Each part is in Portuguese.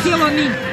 trazê-lo a mim.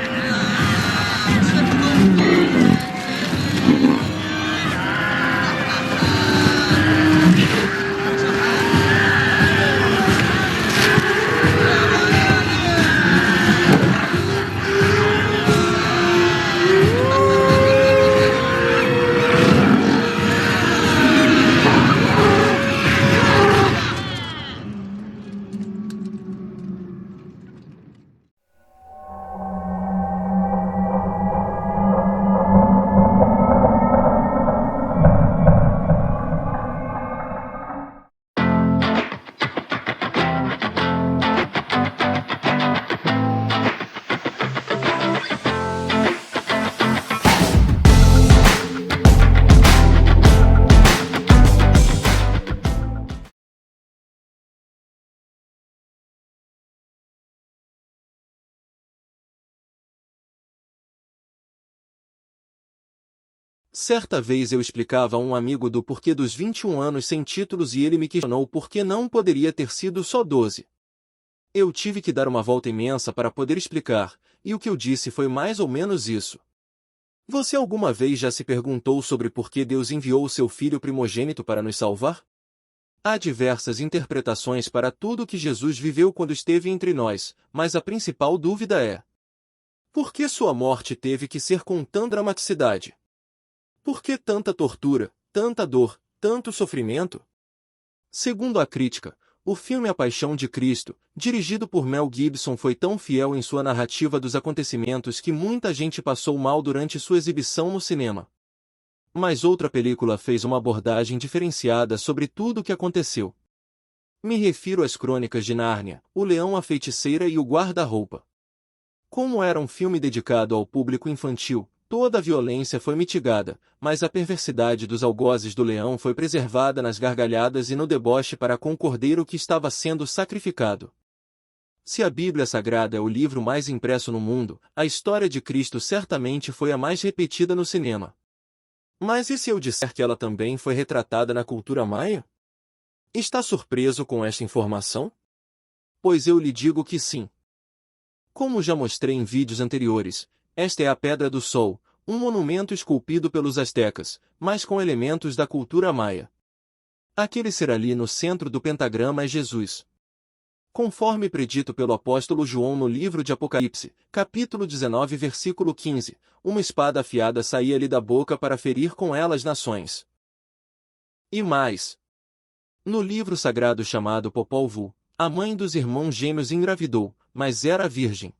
Certa vez eu explicava a um amigo do porquê dos 21 anos sem títulos e ele me questionou por que não poderia ter sido só 12. Eu tive que dar uma volta imensa para poder explicar, e o que eu disse foi mais ou menos isso. Você alguma vez já se perguntou sobre por que Deus enviou o seu Filho primogênito para nos salvar? Há diversas interpretações para tudo o que Jesus viveu quando esteve entre nós, mas a principal dúvida é: por que sua morte teve que ser com tanta dramaticidade? Por que tanta tortura, tanta dor, tanto sofrimento? Segundo a crítica, o filme A Paixão de Cristo, dirigido por Mel Gibson, foi tão fiel em sua narrativa dos acontecimentos que muita gente passou mal durante sua exibição no cinema. Mas outra película fez uma abordagem diferenciada sobre tudo o que aconteceu. Me refiro às Crônicas de Nárnia, O Leão, a Feiticeira e o Guarda-Roupa. Como era um filme dedicado ao público infantil, toda a violência foi mitigada, mas a perversidade dos algozes do leão foi preservada nas gargalhadas e no deboche para com o cordeiro que estava sendo sacrificado. Se a Bíblia Sagrada é o livro mais impresso no mundo, a história de Cristo certamente foi a mais repetida no cinema. Mas e se eu disser que ela também foi retratada na cultura maia? Está surpreso com esta informação? Pois eu lhe digo que sim. Como já mostrei em vídeos anteriores, esta é a Pedra do Sol, um monumento esculpido pelos astecas, mas com elementos da cultura maia. Aquele ser ali no centro do pentagrama é Jesus. Conforme predito pelo apóstolo João no livro de Apocalipse, capítulo 19, versículo 15, uma espada afiada saía-lhe da boca para ferir com ela as nações. E mais. No livro sagrado chamado Popol Vuh, a mãe dos irmãos gêmeos engravidou, mas era virgem.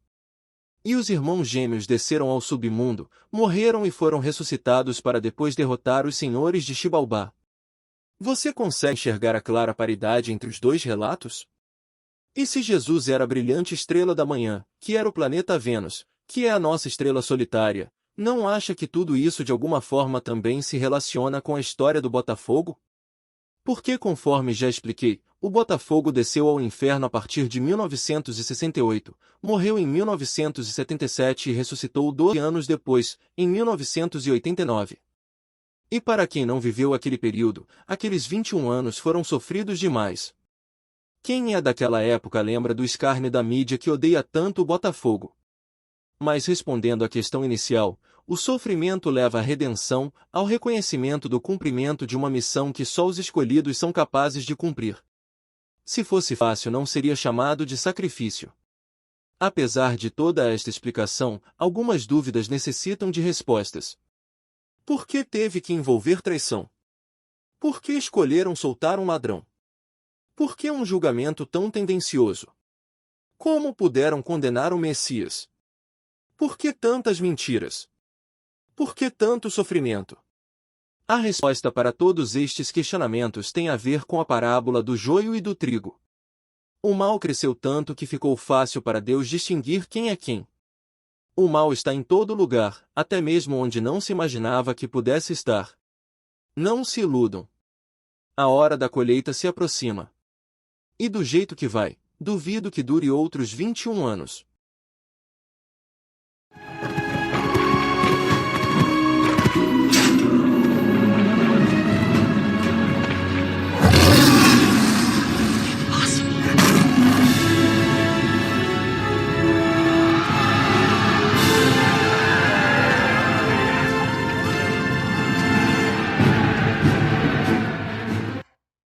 E os irmãos gêmeos desceram ao submundo, morreram e foram ressuscitados para depois derrotar os senhores de Xibalbá. Você consegue enxergar a clara paridade entre os dois relatos? E se Jesus era a brilhante estrela da manhã, que era o planeta Vênus, que é a nossa estrela solitária, não acha que tudo isso de alguma forma também se relaciona com a história do Botafogo? Porque, conforme já expliquei, o Botafogo desceu ao inferno a partir de 1968, morreu em 1977 e ressuscitou 12 anos depois, em 1989. E para quem não viveu aquele período, aqueles 21 anos foram sofridos demais. Quem é daquela época lembra do escárnio da mídia que odeia tanto o Botafogo? Mas respondendo à questão inicial, o sofrimento leva à redenção, ao reconhecimento do cumprimento de uma missão que só os escolhidos são capazes de cumprir. Se fosse fácil, não seria chamado de sacrifício. Apesar de toda esta explicação, algumas dúvidas necessitam de respostas. Por que teve que envolver traição? Por que escolheram soltar um ladrão? Por que um julgamento tão tendencioso? Como puderam condenar o Messias? Por que tantas mentiras? Por que tanto sofrimento? A resposta para todos estes questionamentos tem a ver com a parábola do joio e do trigo. O mal cresceu tanto que ficou fácil para Deus distinguir quem é quem. O mal está em todo lugar, até mesmo onde não se imaginava que pudesse estar. Não se iludam. A hora da colheita se aproxima. E do jeito que vai, duvido que dure outros 21 anos.